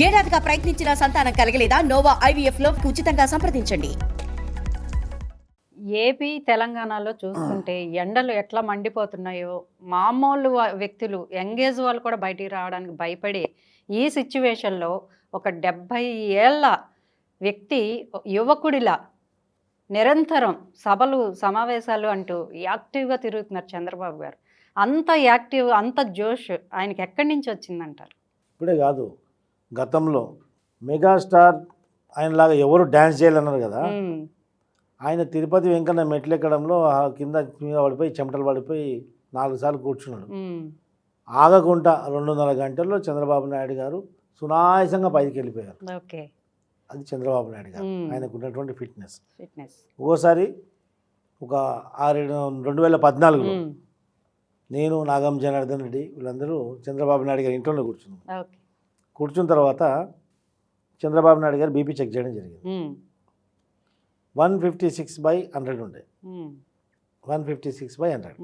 ఏడాదిగా ప్రయత్నించిన సంతానం కలగలేదా? Noah IVF లో ఉచితంగా సంప్రదించండి. ఏపీ తెలంగాణలో చూసుకుంటే ఎండలు ఎట్లా మండిపోతున్నాయో మామూలు వ్యక్తులు యంగేజ్ వాళ్ళు కూడా బయటికి రావడానికి భయపడే ఈ సిచ్యువేషన్లో ఒక 70 ఏళ్ళ వ్యక్తి యువకుడిలా నిరంతరం సభలు సమావేశాలు అంటూ యాక్టివ్గా తిరుగుతున్నారు చంద్రబాబు గారు. అంత యాక్టివ్, అంత జోష్ ఆయనకి ఎక్కడి నుంచి వచ్చిందంటారు? ఇప్పుడే కాదు, గతంలో మెగాస్టార్ ఆయనలాగా ఎవరు డ్యాన్స్ చేయాలన్నారు కదా. ఆయన తిరుపతి వెంకన్న మెట్లెక్కడంలో కింద పడిపోయి చెమటలు పడిపోయి 4 సార్లు కూర్చున్నాడు. ఆగకుండా 2.5 గంటల్లో చంద్రబాబు నాయుడు గారు సునాయాసంగా పైకి వెళ్ళిపోయారు. ఓకే, అది చంద్రబాబు నాయుడు గారు ఆయనకు ఉన్నటువంటి ఫిట్నెస్. ఒక్కోసారి ఒక 2014లో నేను నాగం జనార్దన్ రెడ్డి వీళ్ళందరూ చంద్రబాబు నాయుడు గారి ఇంట్లోనే కూర్చున్నాం. కూర్చున్న తర్వాత చంద్రబాబు నాయుడు గారు బీపీ చెక్ చేయడం జరిగింది. 156/100 ఉండే, 156/100.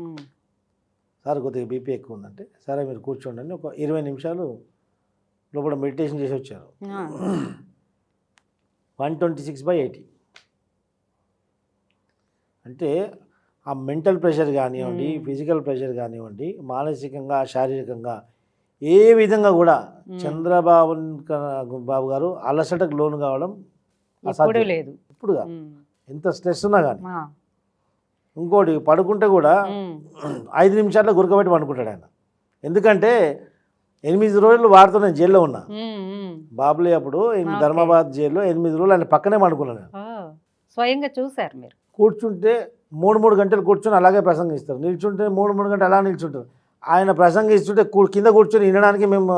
సార్ కొద్దిగా బీపీ ఎక్కువ ఉందంటే, సరే మీరు కూర్చోండి అని ఒక 20 నిమిషాలు లోపల మెడిటేషన్ చేసి వచ్చారు. 126/80. అంటే ఆ మెంటల్ ప్రెషర్ కానివ్వండి, ఫిజికల్ ప్రెషర్ కానివ్వండి, మానసికంగా శారీరకంగా ఏ విధంగా కూడా చంద్రబాబు గారు అలసటకు లోను కావడం అసాధ్యం లేదు. ఇప్పుడుగా ఎంత స్ట్రెస్ ఉన్నా కానీ. ఇంకోటి పడుకుంటే కూడా 5 నిమిషాల్లో గురకబెట్టి పడుకుంటాడు ఆయన. ఎందుకంటే 8 రోజులు వారితో నేను జైల్లో ఉన్నా. బాబులే అప్పుడు ధర్మాబాద్ జైల్లో 8 రోజులు ఆయన పక్కనే పడుకున్నాను. స్వయంగా చూశారు మీరు. కూర్చుంటే 3 గంటలు కూర్చొని అలాగే ప్రసంగిస్తారు, నిల్చుంటే 3 గంటలు అలా నిల్చుంటారు. ఆయన ప్రసంగిస్తుంటే కింద కూర్చొని వినడానికి మేము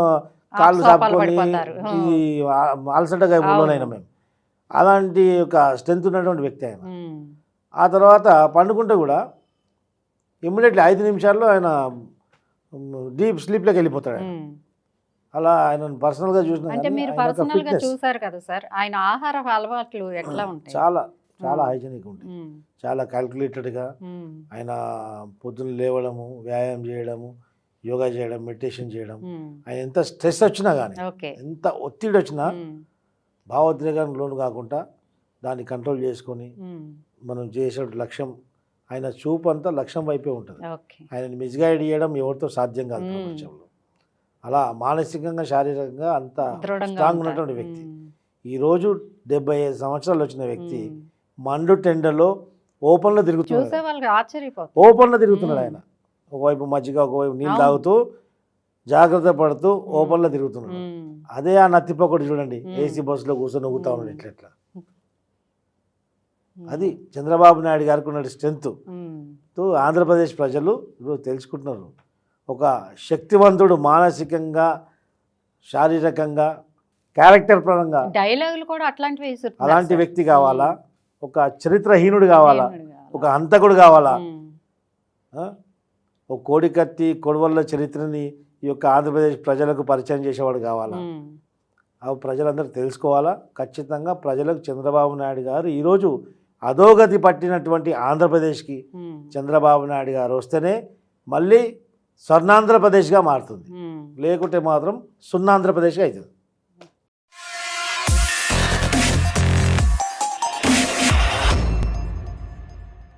కాళ్ళు సాపుకొని ఇది అలసటగా లోనైనా మేము. అలాంటి ఒక స్ట్రెంత్ ఉన్నటువంటి వ్యక్తి ఆయన. ఆ తర్వాత పండుకుంటే కూడా ఇమ్మీడియట్లీ 5 నిమిషాల్లో ఆయన డీప్ స్లీప్లోకి వెళ్ళిపోతాడు. అలా ఆయన పర్సనల్గా చూసారు కదా సార్, ఆయన ఆహార అలవాట్లు ఎట్లా ఉంటాయి? చాలా హైజీనిక్ ఉంటుంది, చాలా క్యాల్కులేటెడ్గా. ఆయన పొద్దున్న లేవడము, వ్యాయామం చేయడము, యోగా చేయడం, మెడిటేషన్ చేయడం. ఆయన ఎంత స్ట్రెస్ వచ్చినా కానీ, ఎంత ఒత్తిడి వచ్చినా భావోద్వేగానికి లోను కాకుండా దాన్ని కంట్రోల్ చేసుకొని మనం చేసే లక్ష్యం, ఆయన చూపు అంతా లక్ష్యం వైపే ఉంటుంది. ఆయనని మిస్గైడ్ చేయడం ఎవరితో సాధ్యం కాదు ప్రపంచంలో. అలా మానసికంగా శారీరకంగా అంత స్ట్రాంగ్ ఉన్నటువంటి వ్యక్తి. ఈరోజు 75 సంవత్సరాలు వచ్చిన వ్యక్తి మండు టెండలో ఓపెన్లో తిరుగుతున్నాడు. ఓపెన్లో తిరుగుతున్నాడు ఆయన. ఒకవైపు మజ్జిగ, ఒకవైపు నీళ్ళు తాగుతూ జాగ్రత్త పడుతూ ఓపెన్లో తిరుగుతున్నాడు. అదే ఆ నత్తిపొక్కడు చూడండి, ఏసీ బస్సులో కూర్చొని ఊగుతా ఉన్నాడు ఇట్లా. అది చంద్రబాబు నాయుడు గారికి ఉన్న స్ట్రెంత్. ఆంధ్రప్రదేశ్ ప్రజలు ఇప్పుడు తెలుసుకుంటున్నారు, ఒక శక్తివంతుడు మానసికంగా, శారీరకంగా, క్యారెక్టర్ పరంగా డైలాగులు కూడా అట్లాంటివి అలాంటి వ్యక్తి కావాలా? ఒక చరిత్రహీనుడు కావాలా? ఒక హంతకుడు కావాలా? ఒక కోడికత్తి కొడవళ్ళ చరిత్రని ఈ యొక్క ఆంధ్రప్రదేశ్ ప్రజలకు పరిచయం చేసేవాడు కావాలా? అవి ప్రజలందరూ తెలుసుకోవాలా. ఖచ్చితంగా ప్రజలకు చంద్రబాబు నాయుడు గారు ఈరోజు అధోగతి పట్టినటువంటి ఆంధ్రప్రదేశ్కి చంద్రబాబు నాయుడు గారు వస్తేనే మళ్ళీ స్వర్ణాంధ్రప్రదేశ్గా మారుతుంది, లేకుంటే మాత్రం సున్నాంధ్రప్రదేశ్గా అవుతుంది.